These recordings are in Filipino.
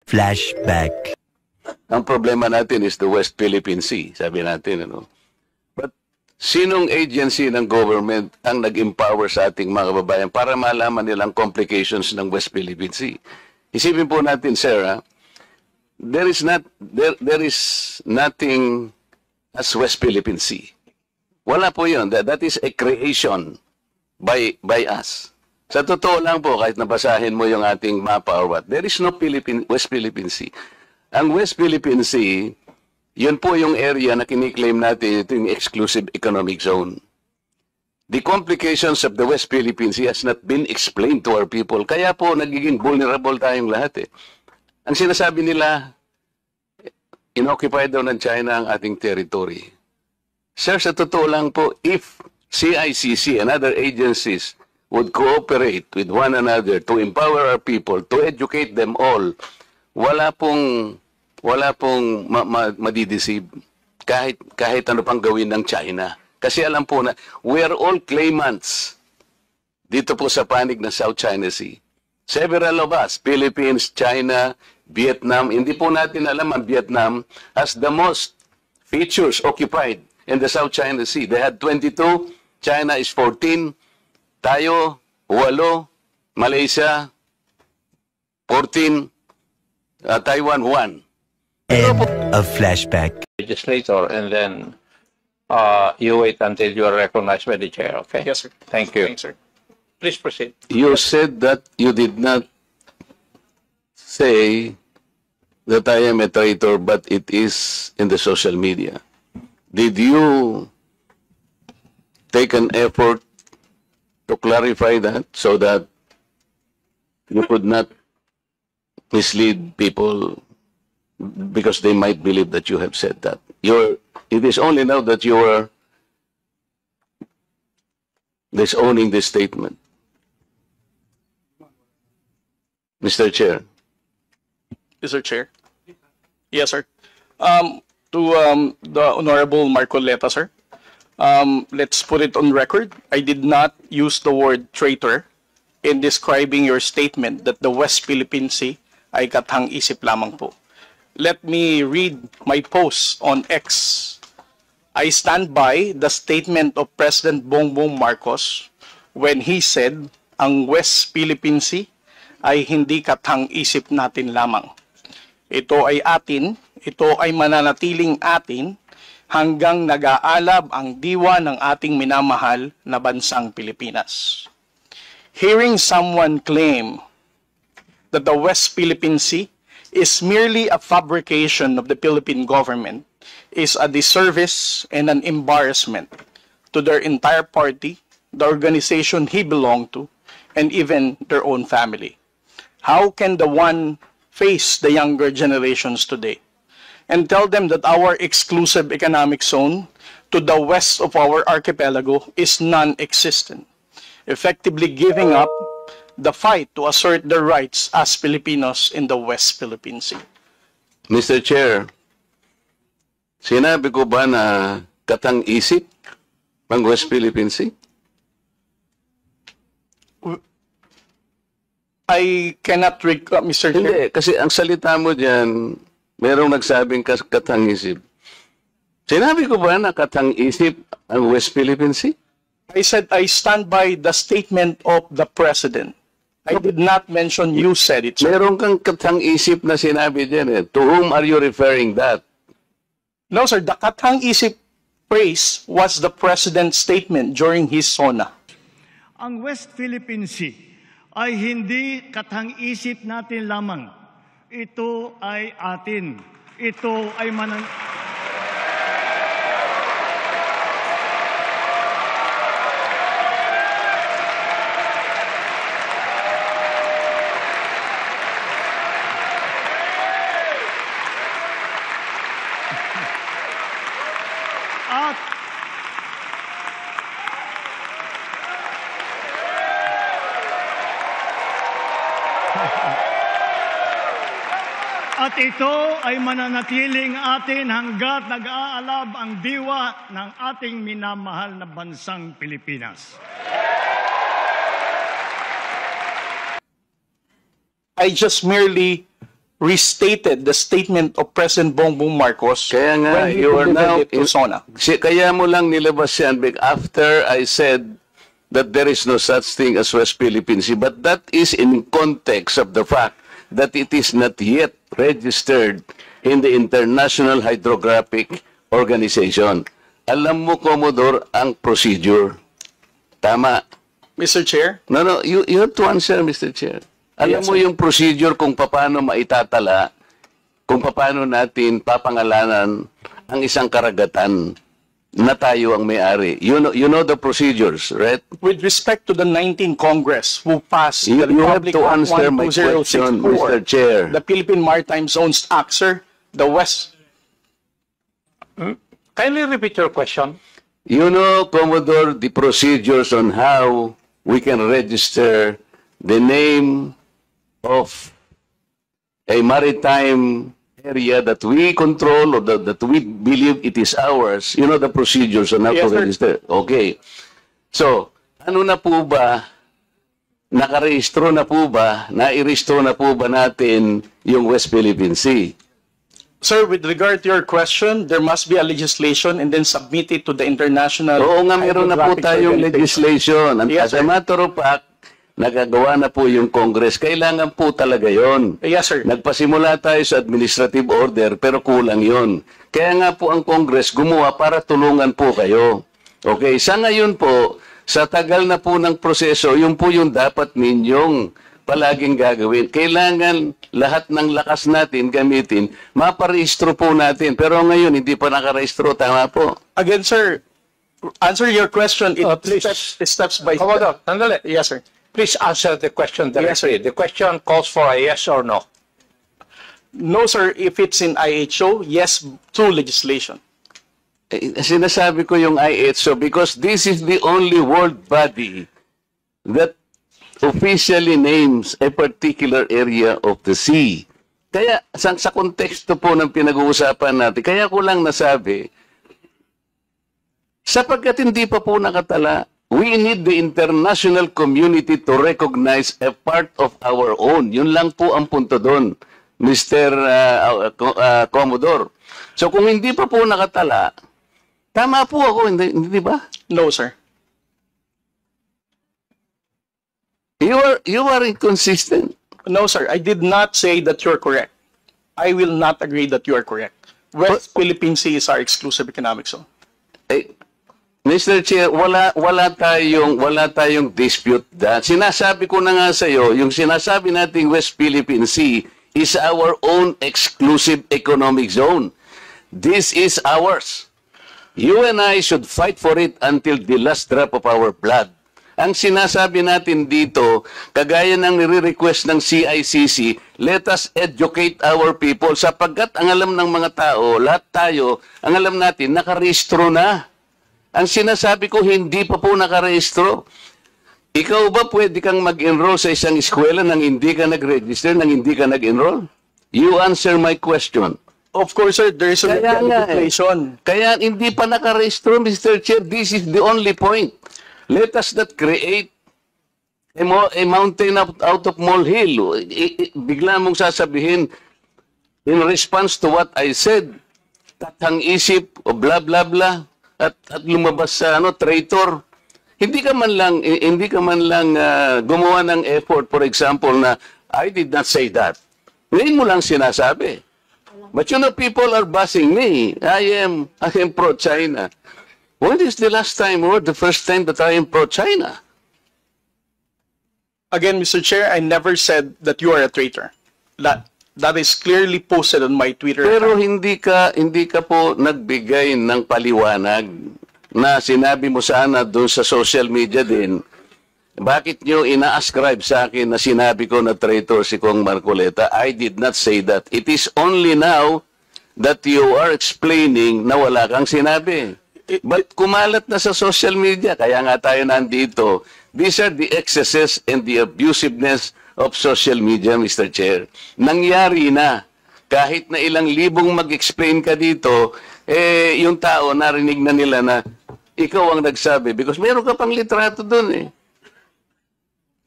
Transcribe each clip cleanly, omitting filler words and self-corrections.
Flashback. Ang problema natin is the West Philippine Sea, sabi natin, ano? But sinong agency ng government ang nag-empower sa ating mga kababayan para malaman nilang complications ng West Philippine Sea? Isipin po natin, sir, there is nothing as West Philippine Sea. Wala po yun. That is a creation by us. Sa totoo lang po, kahit nabasahin mo yung ating mapa or what, there is no West Philippine Sea. Ang West Philippine Sea, yun po yung area na kiniklaim natin, ito yung exclusive economic zone. The complications of the West Philippine Sea has not been explained to our people. Kaya po, nagiging vulnerable tayong lahat eh. Ang sinasabi nila, inoccupied daw ng China ang ating territory. Sir, sa totoo lang po, if CICC and other agencies would cooperate with one another to empower our people, to educate them all, wala pong madideceive kahit ano pang gawin ng China. Kasi alam po na, we are all claimants dito po sa panig ng South China Sea. Several of us, Philippines, China, Vietnam, hindi po natin alam ang Vietnam has the most features occupied in the South China Sea. They had 22, China is 14, tayo, 8, Malaysia, 14, Taiwan, 1. End of flashback. Legislator, and then you wait until you are recognized by the chair, okay? Yes, sir. Thank you. Thanks, sir. Please proceed. You said that you did not say that I am a traitor, but it is in the social media. Did you take an effort to clarify that so that you could not mislead people because they might believe that you have said that? It is only now that you are disowning this statement. Mr. Chair. Mr. Chair. Yes, sir. To the Honorable Marcoleta, sir. Let's put it on record. I did not use the word traitor in describing your statement that the West Philippine Sea ay kathang-isip lamang po. Let me read my post on X. I stand by the statement of President Bongbong Marcos when he said ang West Philippine Sea ay hindi kathang-isip natin lamang. Ito ay atin, ito ay mananatiling atin hanggang nag-aalab ang diwa ng ating minamahal na bansang Pilipinas. Hearing someone claim that the West Philippine Sea is merely a fabrication of the Philippine government is a disservice and an embarrassment to their entire party, the organization he belonged to, and even their own family. How can the one face the younger generations today and tell them that our exclusive economic zone to the west of our archipelago is non-existent, effectively giving up the fight to assert their rights as Filipinos in the West Philippine Sea? Mr. Chair, sinabi ko ba na katang-isip ng West Philippine Sea? I cannot recall, Mr. Chair. Hindi, kasi ang salita mo dyan, merong nagsabing katang-isip. Sinabi ko ba na katang-isip ang West Philippine Sea? I said I stand by the statement of the President. I did not mention you said it, sir. Meron kang katang-isip na sinabi dyan eh. To whom are you referring that? No, sir. The katang-isip phrase was the President's statement during his SONA. Ang West Philippine Sea ay hindi katang-isip natin lamang. Ito ay atin. Ito ay At ito ay mananatiling atin hanggat nag-aalab ang diwa ng ating minamahal na bansang Pilipinas. I just merely restated the statement of President Bongbong Marcos Kaya nga, when he you are delivered now, it to SONA. kaya mo lang nilabas yan after I said that there is no such thing as West Philippine Sea, but that is in context of the fact that it is not yet registered in the International Hydrographic Organization. Alam mo, Commodore, ang procedure. Tama. Mr. Chair, No, you have to answer, Mr. Chair. Alam Yes, mo sir. yung procedure kung paano maitatala, kung paano natin papangalanan ang isang karagatan na tayo ang may-ari. You know the procedures, right? with respect to the 19th Congress who passed You the have Republic to Act answer my question, 12064, Mr. Chair. the Philippine Maritime Zones Act, sir, the West. Kindly repeat your question. You know, Commodore, the procedures on how we can register the name of a maritime area that we control or that we believe it is ours. You know the procedures on how Yes, to sir. register. Okay. So, ano na po ba, nairehistro na po ba natin yung West Philippine Sea? Sir, with regard to your question, there must be a legislation and then submit it to the international. Oo nga, meron na po Hydrographic tayong Organization. legislation. Yes, As a sir. matter of fact, nagagawa na po yung Congress. Kailangan po talaga yon. Yes, sir. Nagpasimula tayo sa administrative order, pero kulang yon. Kaya nga po ang Congress gumawa para tulungan po kayo. Okay, sa ngayon po, sa tagal na po ng proseso, yun po yung dapat ninyong palaging gagawin. Kailangan lahat ng lakas natin gamitin, maparehistro po natin. Pero ngayon, hindi pa nakarehistro. Tama po. Again, sir, answer your question. It Please. steps by Commodore, step. sandali. Yes, sir. Please answer the question Yes, sir. directly. The question calls for a yes or no. No, sir. If it's in IHO, yes, through legislation. Sinasabi ko yung IHO because this is the only world body that officially names a particular area of the sea. Kaya sa konteksto po ng pinag-uusapan natin, kaya ko lang nasabi, sapagkat hindi pa po nakatala, we need the international community to recognize a part of our own. Yun lang po ang punto doon, Mr. Commodore. So kung hindi pa po nakatala, tama po ako, hindi ba? No, sir. You are inconsistent. No, sir. I did not say that you're correct. I will not agree that you are correct. West Philippine Sea is our exclusive economic zone. Eh, Mr. Chair, wala tayong dispute that. Sinasabi ko na nga sa iyo, yung sinasabi nating West Philippine Sea is our own exclusive economic zone. This is ours. You and I should fight for it until the last drop of our blood. Ang sinasabi natin dito, kagaya ng nire-request ng CICC, let us educate our people sapagkat ang alam ng mga tao, lahat tayo, ang alam natin, nakarehistro na. Ang sinasabi ko, hindi pa po nakarehistro. Ikaw ba pwede kang mag-enroll sa isang eskwela nang hindi ka nag-register, nang hindi ka nag-enroll? You answer my question. Of course, sir, there is a Kaya nga legislation. Kaya hindi pa nakarehistro, Mr. Chair. This is the only point. Let us not create a mountain out of molehill. Bigla mong sasabihin, in response to what I said, tathang isip, o blah, blah, blah, at lumabas sa traitor. Hindi ka man lang gumawa ng effort, for example, na I did not say that. Ngayon mo lang sinasabi. But you know, people are bashing me. I am pro-China. When is the last time or the first time that I am pro-China? Again, Mr. Chair, I never said that you are a traitor. That is clearly posted on my Twitter Pero account. hindi ka po nagbigay ng paliwanag na sinabi mo sana doon sa social media din. Bakit nyo ina-ascribe sa akin na sinabi ko na traitor si Kong Marcoleta? I did not say that. It is only now that you are explaining na wala kang sinabi. But kumalat na sa social media, kaya nga tayo nandito. These are the excesses and the abusiveness of social media, Mr. Chair. Nangyari na. Kahit na ilang libong mag-explain ka dito, yung tao narinig na nila na ikaw ang nagsabi. Because meron ka pang litrato dun eh.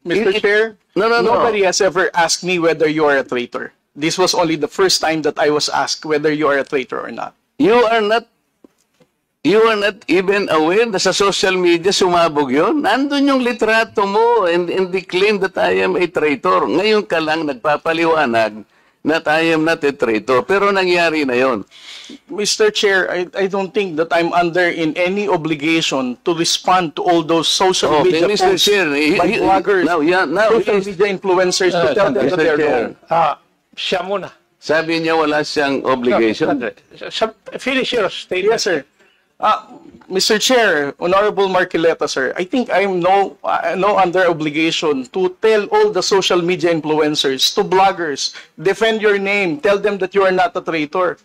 Mr. Chair, No. nobody has ever asked me whether you are a traitor. this was only the first time that I was asked whether you are a traitor or not. You are not even aware na sa social media sumabog yun? Nandun yung litrato mo and the claim that I am a traitor. Ngayon ka lang nagpapaliwanag na I am not a traitor. Pero nangyari na yun. Mr. Chair, I don't think that I'm under in any obligation to respond to all those social media Mr. posts Chair, by bloggers, now social media influencers to tell them that Mr. they're Chair. wrong. Siya muna. Sabi niya wala siyang obligation. Finish your statement. Yes, sir. Mr. Chair, Honorable Marcoleta, sir, I think I'm no under obligation to tell all the social media influencers, to bloggers, defend your name, tell them that you are not a traitor.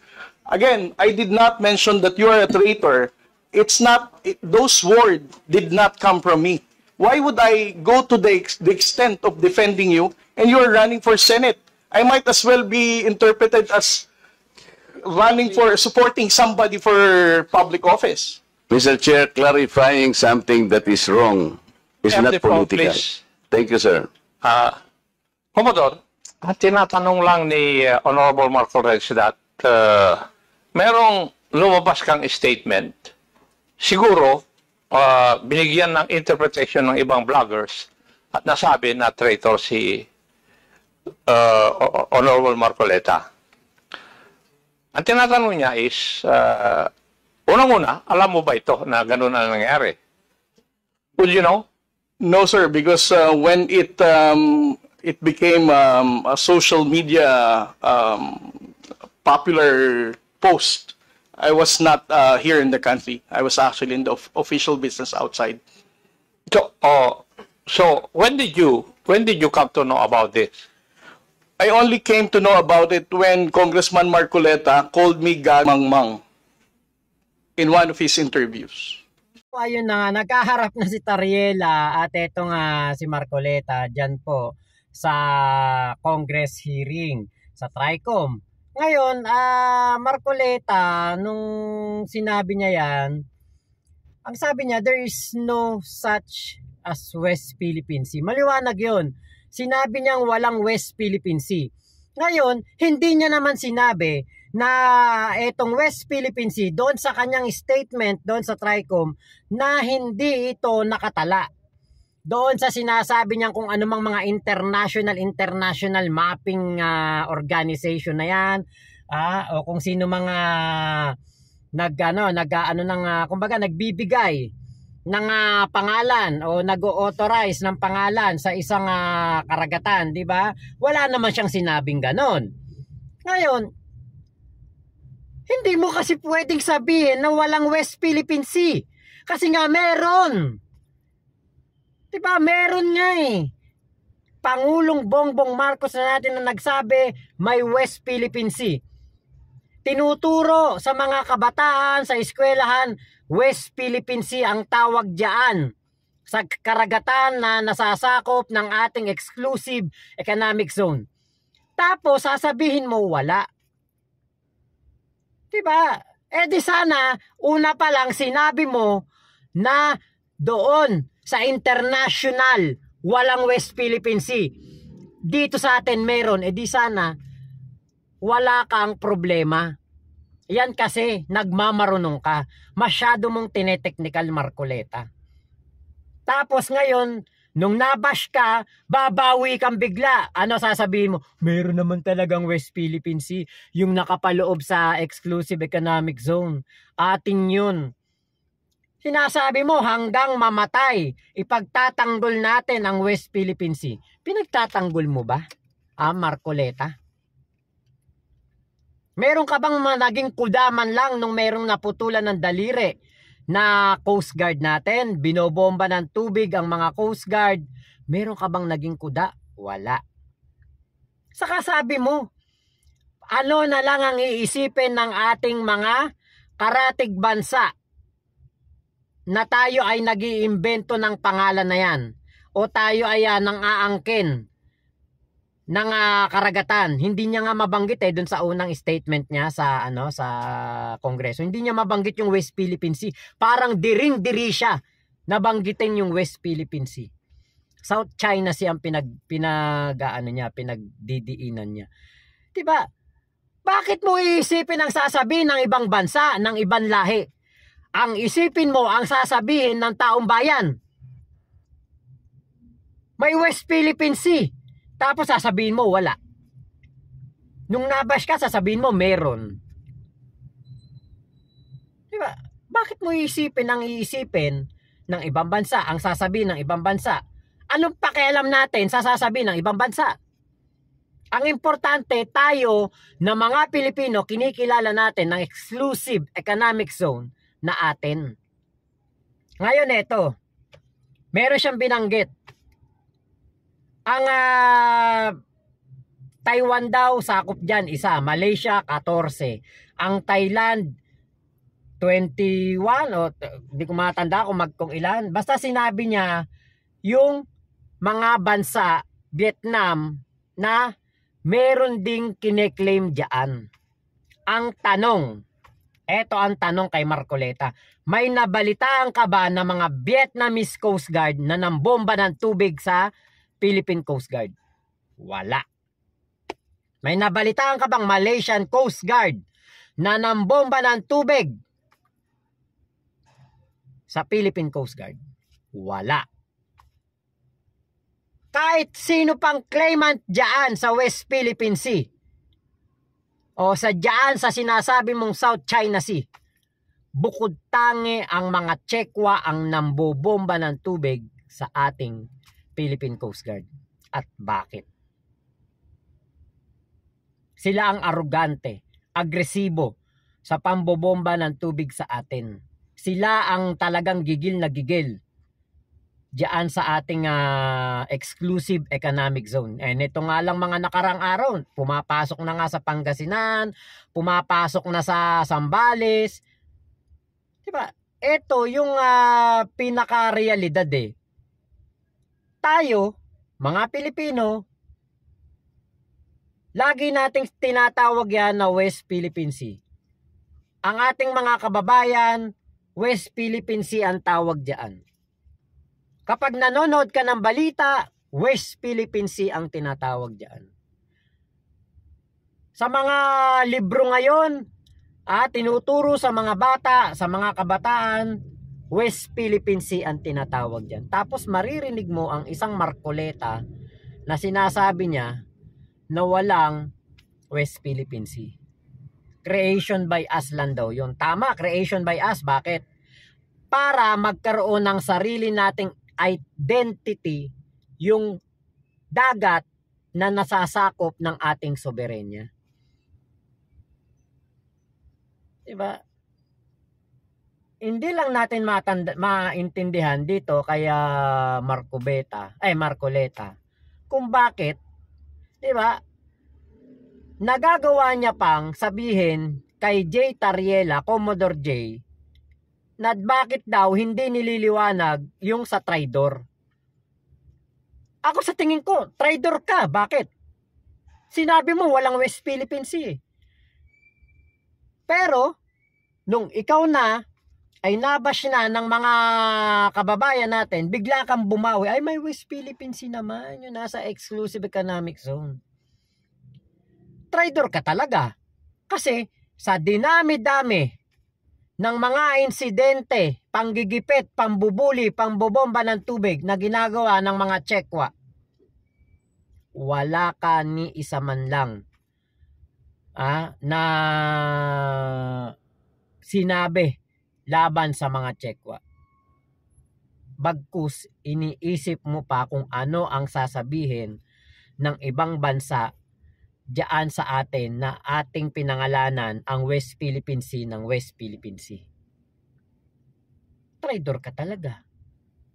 Again, I did not mention that you are a traitor. It's not, those words did not come from me. Why would I go to the extent of defending you and you are running for Senate? I might as well be interpreted as running for supporting somebody for public office. Mr. Chair, clarifying something that is wrong is Have not the floor, political. please. Thank you, sir. Commodore, tinatanong lang ni Honorable Marcoleta that merong lumabas kang statement. Siguro, binigyan ng interpretation ng ibang bloggers at nasabi na traitor si Honorable Marcoleta. Ang tinatanong niya is, unang-una, alam mo ba ito na gano'n ang nangyari? Would you know? No, sir, because when it became a social media popular post, I was not here in the country. I was actually in the official business outside. So when did you come to know about this? I only came to know about it when Congressman Marcoleta called me gagmangmang in one of his interviews. Ayun na nga, nagkaharap na si Tariela at eto nga si Marcoleta dyan po sa Congress hearing sa TRICOM. Ngayon, Marcoleta, nung sinabi niya yan, ang sabi niya, there is no such as West Philippine Sea. Maliwanag yun. Sinabi niyang walang West Philippine Sea. Ngayon, hindi niya naman sinabi na etong West Philippine Sea, doon sa kanyang statement, doon sa TRICOM, na hindi ito nakatala. Doon sa sinasabi niyang kung anumang mga international mapping organization na yan, o kung sino mga nagbibigay ng pangalan o nag-authorize ng pangalan sa isang karagatan, di ba? Wala naman siyang sinabing ganon. Ngayon, hindi mo kasi pwedeng sabihin na walang West Philippine Sea. Kasi nga meron. Di ba? Meron nga eh. Pangulong Bongbong Marcos na natin na nagsabi may West Philippine Sea. Tinuturo sa mga kabataan sa eskwelahan, West Philippine Sea ang tawag diyan sa karagatan na nasasakop ng ating exclusive economic zone. Tapos sasabihin mo wala. Diba? Di sana una pa lang sinabi mo na doon sa international walang West Philippine Sea. Dito sa atin meron. Di sana wala kang problema. Yan kasi nagmamarunong ka. Masyado mong tineteknikal, Marcoleta. Tapos ngayon, nung nabash ka, babawi kang bigla. Ano sasabihin mo? Meron naman talagang West Philippine Sea. Yung nakapaloob sa exclusive economic zone. Ating yun. Sinasabi mo hanggang mamatay, ipagtatanggol natin ang West Philippine Sea. Pinagtatanggol mo ba, Marcoleta? Meron ka bang naging kudaman lang nung merong naputulan ng daliri na Coast Guard natin? Binobomba ng tubig ang mga Coast Guard. Meron ka bang naging kuda? Wala. Saka sabi mo, ano na lang ang iisipin ng ating mga karatig bansa na tayo ay nag-iimbento ng pangalan na yan o tayo ay nang aangkin ng karagatan. Hindi niya nga mabanggit doon sa unang statement niya sa sa Kongreso. Hindi niya mabanggit yung West Philippine Sea. Parang diring-diri siya nabanggitin yung West Philippine Sea. South China Sea ang pinagdidiinan niya. Diba? Bakit mo iisipin ang sasabihin ng ibang bansa, ng ibang lahi? Ang isipin mo ang sasabihin ng taong bayan. May West Philippine Sea. Tapos sasabihin mo wala. Nung nabash ka, sasabihin mo meron. Diba? Bakit mo iisipin ang iisipin ng ibang bansa, ang sasabihin ng ibang bansa? Anong pakialam natin sa sasabihin ng ibang bansa? Ang importante, tayo na mga Pilipino, kinikilala natin ng exclusive economic zone na atin. Ngayon ito, meron siyang binanggit. Ang Taiwan daw sakop dyan, isa. Malaysia, 14. Ang Thailand, 21 o hindi ko matanda kung ilan. Basta sinabi niya yung mga bansa, Vietnam, na meron ding kineklaim diyan. Ang tanong, eto ang tanong kay Marcoleta, may nabalitaan ka ba na mga Vietnamese Coast Guard na nambomba ng tubig sa Philippine Coast Guard? Wala. May nabalitaan ka bang Malaysian Coast Guard na nambomba ng tubig sa Philippine Coast Guard? Wala. Kahit sino pang claimant dyan sa West Philippine Sea o sa dyan sa sinasabi mong South China Sea, bukod tangi ang mga Chekwa ang nambobomba ng tubig sa ating Philippine Coast Guard. At bakit? Sila ang arugante, agresibo sa pambobomba ng tubig sa atin. Sila ang talagang gigil na gigil diyan sa ating exclusive economic zone. And ito nga lang mga nakarang araw, pumapasok na nga sa Pangasinan, pumapasok na sa Zambales. Diba? Ito yung pinaka-realidad eh. Tayo, mga Pilipino, lagi nating tinatawag yan na West Philippine Sea. Ang ating mga kababayan, West Philippine Sea ang tawag diyan. Kapag nanonood ka ng balita, West Philippine Sea ang tinatawag diyan. Sa mga libro ngayon, tinuturo sa mga bata, sa mga kabataan, West Philippine Sea ang tinatawag diyan. Tapos maririnig mo ang isang Marcoleta na sinasabi niya na walang West Philippine Sea. Creation by us lang daw yun. Tama, creation by us. Bakit? Para magkaroon ng sarili nating identity yung dagat na nasasakop ng ating soberenya. Diba? Hindi lang natin maintindihan dito kaya Marcoleta kung bakit, diba, nagagawa niya pang sabihin kay J. Tariela, Commodore J, na bakit daw hindi nililiwanag yung sa traidor. Ako sa tingin ko, traidor ka. Bakit? Sinabi mo walang West Philippine Sea. Pero, nung ikaw na ay nabash na ng mga kababayan natin, bigla kang bumawi, ay may West Philippine Sea naman, yun nasa exclusive economic zone. Traidor ka talaga. Kasi sa dinami-dami ng mga insidente, panggigipit, pambubuli, pambobomba ng tubig na ginagawa ng mga Chekwa, wala ka ni isa man lang na sinabi laban sa mga Chekwa. Bagkus iniisip mo pa kung ano ang sasabihin ng ibang bansa diyan sa atin na ating pinangalanan ang West Philippine Sea ng West Philippine Sea. Traidor ka talaga.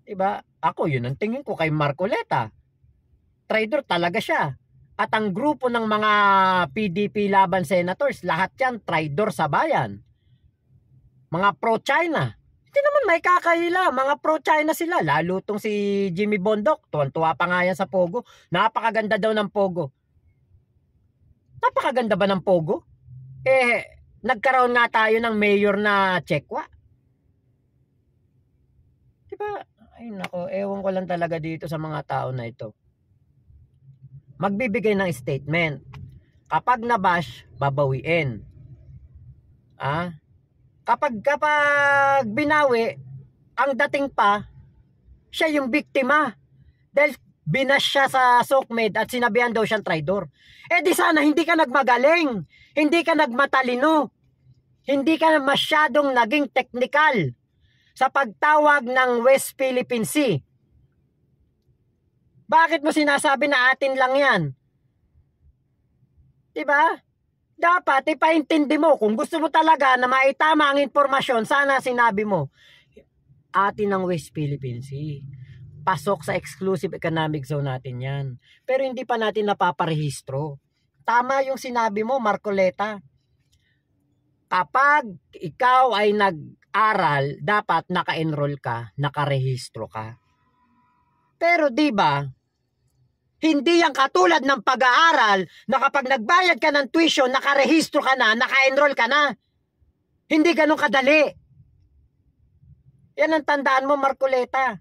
Diba? Ako, yun ang tingin ko kay Marcoleta. Traidor talaga siya. At ang grupo ng mga PDP laban senators, lahat yan traidor sa bayan. Mga pro-China. Hindi naman may kakahila. Mga pro-China sila. Lalo tong si Jimmy Bondoc. Tuwan-tuwa pa nga yan sa Pogo. Napakaganda daw ng Pogo. Napakaganda ba ng Pogo? Nagkaroon nga tayo ng mayor na Chekwa. Diba? Ay nako, ewan ko lang talaga dito sa mga tao na ito. Magbibigay ng statement. Kapag nabash, babawiin. Kapag binawi, ang dating pa, siya yung biktima. Dahil binash siya sa SOCMED at sinabihan daw siyang traidor. Di sana hindi ka nagmagaling, hindi ka nagmatalino, hindi ka masyadong naging technical sa pagtawag ng West Philippine Sea. Bakit mo sinasabi na atin lang yan? Diba? Dapat ipaintindi mo. Kung gusto mo talaga na maitama ang informasyon, sana sinabi mo, atin ang West Philippine Sea. Pasok sa exclusive economic zone natin yan. Pero hindi pa natin napaparehistro. Tama yung sinabi mo, Marcoleta. Kapag ikaw ay nag-aral, dapat naka-enroll ka, nakarehistro ka. Pero di ba, hindi yan katulad ng pag-aaral na kapag nagbayad ka ng tuition, nakarehistro ka na, naka-enroll ka na. Hindi ganun kadali. Yan ang tandaan mo, Marcoleta.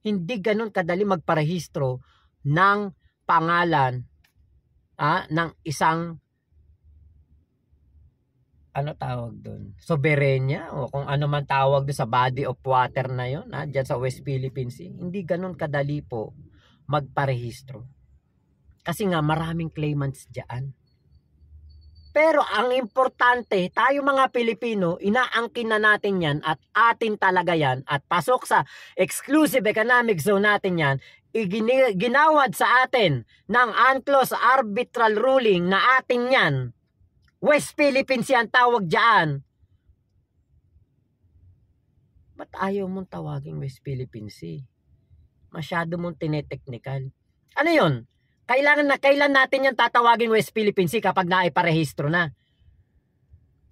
Hindi ganun kadali magparehistro ng pangalan ng isang tawag doon? Soberenya o kung ano man tawag doon sa body of water na yun, dyan sa West Philippine Sea. Hindi ganun kadali po magparehistro. Kasi nga maraming claimants dyan. Pero ang importante, tayo mga Pilipino, inaangkin na natin yan at atin talaga yan at pasok sa exclusive economic zone natin yan, ginawad sa atin ng UNCLOS arbitral ruling na atin yan. West Philippine Sea ang tawag dyan. Ba't ayaw mong tawaging West Philippine Sea? Masyado mong tineteknikal. Ano yun? Kailan natin yan tatawagin West Philippine Sea kapag naiparehistro na?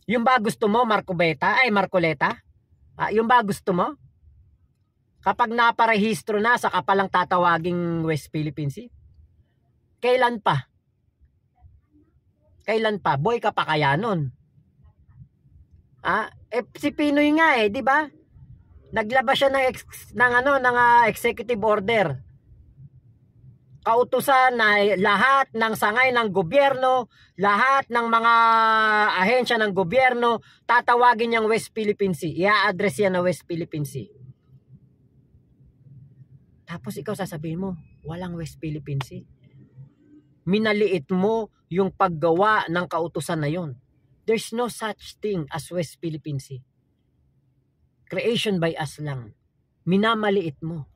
Yung ba gusto mo, Marcoleta? Yung ba gusto mo? Kapag naparehistro na, saka palang tatawaging West Philippine Sea? Kailan pa? Boy ka pa kaya nun? Si Pinoy nga di ba? Naglabas siya ng executive order. Kautusan na lahat ng sangay ng gobyerno, lahat ng mga ahensya ng gobyerno, tatawagin niyang West Philippine Sea. I-address yan na West Philippine Sea. Tapos ikaw sasabihin mo, walang West Philippine Sea. Minaliit mo yung paggawa ng kautusan na yon. There's no such thing as West Philippine Sea. Creation by us lang. Minamaliit mo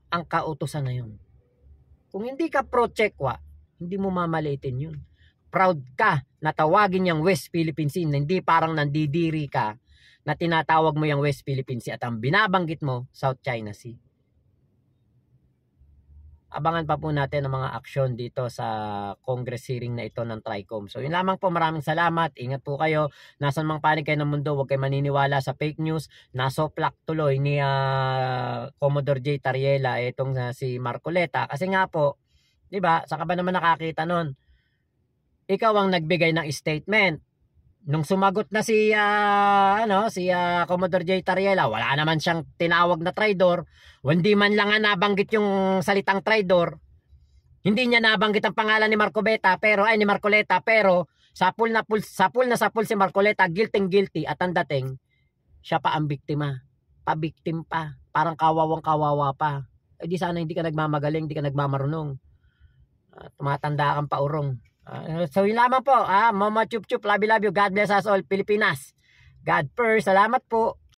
ang kautusan na yun. Kung hindi ka pro-Chekwa, hindi mo mamaliitin yun. Proud ka na tawagin yung West Philippine Sea, hindi parang nandidiri ka na tinatawag mo yung West Philippine Sea at ang binabanggit mo, South China Sea. Abangan pa po natin ang mga aksyon dito sa Congress hearing na ito ng TRICOM. So yun lamang po, maraming salamat. Ingat po kayo. Nasaan mang panig kayo ng mundo, huwag kayo maniniwala sa fake news. Nasoplak tuloy ni Commodore J. Tariela itong si Marcoleta. Kasi nga po, di ba, saka ba naman nakakita nun? Ikaw ang nagbigay ng statement. Nung sumagot na si Commodore J. Tariela, wala naman siyang tinawag na traidor. Hindi man lang nabanggit yung salitang traidor. Hindi niya nabanggit ang pangalan ni Marcoleta, pero sapul si Marcoleta, guilty at ang dating siya pa ang biktima. Pabiktim pa. Parang kawawang-kawawa pa. Di sana hindi ka nagmamagaling, hindi ka nagmamarunong. Tumatanda kang paurong. So yun lamang po, Mama Chup Chup, love you, God bless us all, Pilipinas. God first, salamat po.